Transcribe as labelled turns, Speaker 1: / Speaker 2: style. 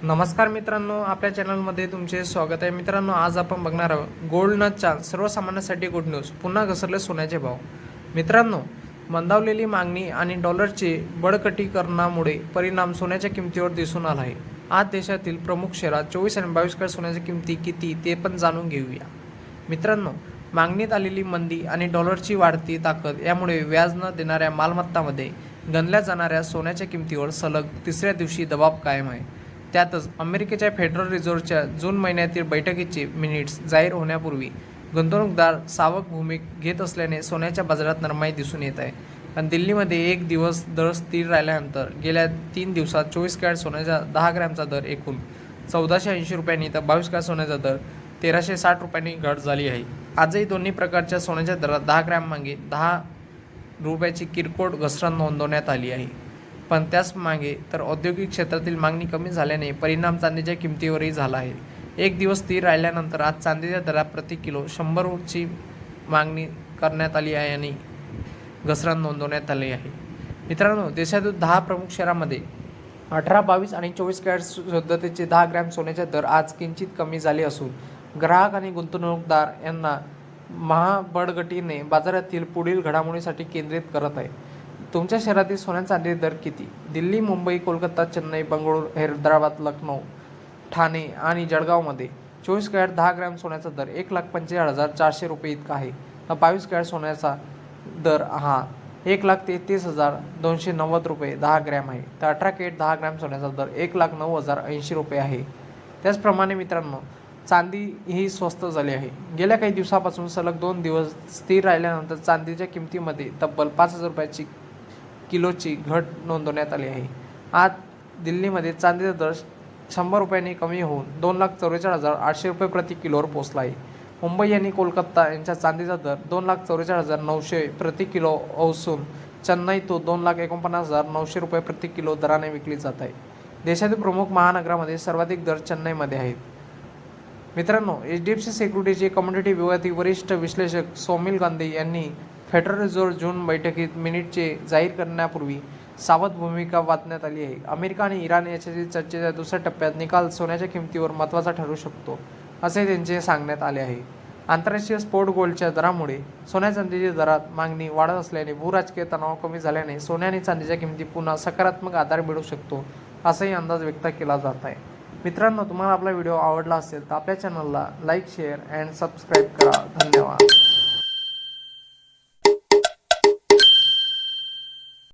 Speaker 1: नमस्कार मित्रांनो, आपल्या चॅनलमध्ये तुमचे स्वागत आहे। मित्रांनो, आज आपण बघणार आहोत गोल्ड न चान्स सर्वसामान्यांसाठी गुड न्यूज, पुन्हा घसरले सोन्याचे भाव। मित्रांनो, मंदावलेली मागणी आणि डॉलरची बळकटीकरणामुळे परिणाम सोन्याच्या किमतीवर दिसून आला आहे। आज देशातील प्रमुख शहरात 24 आणि 22 कॅरेट सोन्याच्या किमती किती ते पण जाणून घेऊया। मित्रांनो, मागणीत आलेली मंदी आणि डॉलरची वाढती ताकद यामुळे व्याज न देणाऱ्या मालमत्तांमध्ये गणल्या जाणाऱ्या सोन्याच्या किमतीवर सलग तिसऱ्या दिवशी दबाव कायम आहे। त्यातच अमेरिकेच्या फेडरल रिझर्व्हच्या जून महिन्यातील बैठकीचे मिनिट्स जाहीर होण्यापूर्वी गुंतवणूकदार सावध भूमिका घेत असल्याने सोन्याच्या बाजारात नरमाई दिसून येत आहे। पण दिल्लीमध्ये एक दिवस दर स्थिर राहिल्यानंतर गेल्या 3 दिवसात 24 कॅरेट सोन्याचा 10 ग्रॅमचा दर एकूण 1480 रुपयांनी तर 22 कॅरेट सोन्याचा दर 1360 रुपयांनी घट झाली आहे। आजही दोन्ही प्रकारच्या सोन्याच्या दरात 10 ग्रॅम मागे 10 रुपयाची किरकोळ घसरण नोंदवण्यात आली आहे। पण त्याच मागे तर औद्योगिक क्षेत्रातील मागणी कमी झाल्याने परिणाम चांदीच्या किमतीवरही झाला आहे। एक दिवस स्थिर राहिल्यानंतर आज चांदीच्या दरात प्रति किलो 100ची मागणी करण्यात आली आहे आणि घसरण नोंदवण्यात आली आहे। मित्रांनो, देशातील 10 प्रमुख शहरांमध्ये 18, 22 आणि 24 कॅरेट शुद्धतेचे 10 ग्रॅम सोन्याचे दर आज किंचित कमी झाले असून ग्राहक आणि गुंतवणूकदार यांना महाबळकटीने बाजारातील पुढील घडामोडींसाठी केंद्रित करत आहे। तुमच्या शहरातील सोन्या चांदी दर किती? दिल्ली, मुंबई, कोलकाता, चेन्नई, बंगळुरू, हैदराबाद, लखनौ, ठाणे आणि जळगावमध्ये 24 कॅरेट 10 ग्रॅम सोन्याचा दर 1,45,400 रुपये इतका आहे। 22 कॅरेट सोन्याचा दर हा 1,33,290 रुपये 10 ग्रॅम आहे। तर 18 कॅरेट 10 ग्रॅम सोन्याचा दर 1,09,080 रुपये आहे। त्याचप्रमाणे मित्रांनो, चांदी ही स्वस्त झाली आहे। गेल्या काही दिवसापासून सलग 2 दिवस स्थिर राहिल्यानंतर चांदीच्या किमतीमध्ये तब्बल 5,000 रुपयाची किलोची घट नोंदवण्यात आली आहे। आज दिल्लीमध्ये चांदीचा दर 100 रुपयांनी कमी होऊन 2,44,800 रुपये प्रति किलोवर पोहोचला आहे। मुंबई आणि कोलकाता यांच्या चांदीचा दर 2,44,900 प्रति किलो असून चेन्नई तो 2,49,900 रुपये प्रति किलो दराने विकली जात आहे। देशातील प्रमुख महानगरामध्ये सर्वाधिक दर चेन्नईमध्ये आहेत। मित्रांनो, HDFC सिक्युरिटीजचे कमोडिटी विभागातील वरिष्ठ विश्लेषक सौमिल गांधी यांनी फेडरल रिझर्व्ह जून बैठकीत मिनिटचे जाहीर करण्यापूर्वी सावध भूमिका वाचण्यात आली आहे। अमेरिका आणि इराण याच्यातील चर्चेच्या दुसऱ्या टप्प्यात निकाल सोन्याच्या किमतीवर महत्त्वाचा ठरू शकतो, असे त्यांचे सांगण्यात आले आहे। आंतरराष्ट्रीय स्फोट गोल्डच्या दरामुळे सोन्या चांदीच्या दरात मागणी वाढत असल्याने भूराजकीय तणाव कमी झाल्याने सोन्या आणि चांदीच्या किमती पुन्हा सकारात्मक आधार मिळू शकतो, असाही अंदाज व्यक्त केला जात आहे। मित्रांनो, तुम्हाला आपला व्हिडिओ आवडला असेल तर आपल्या चॅनलला लाईक, शेअर अँड सबस्क्राईब करा। धन्यवाद।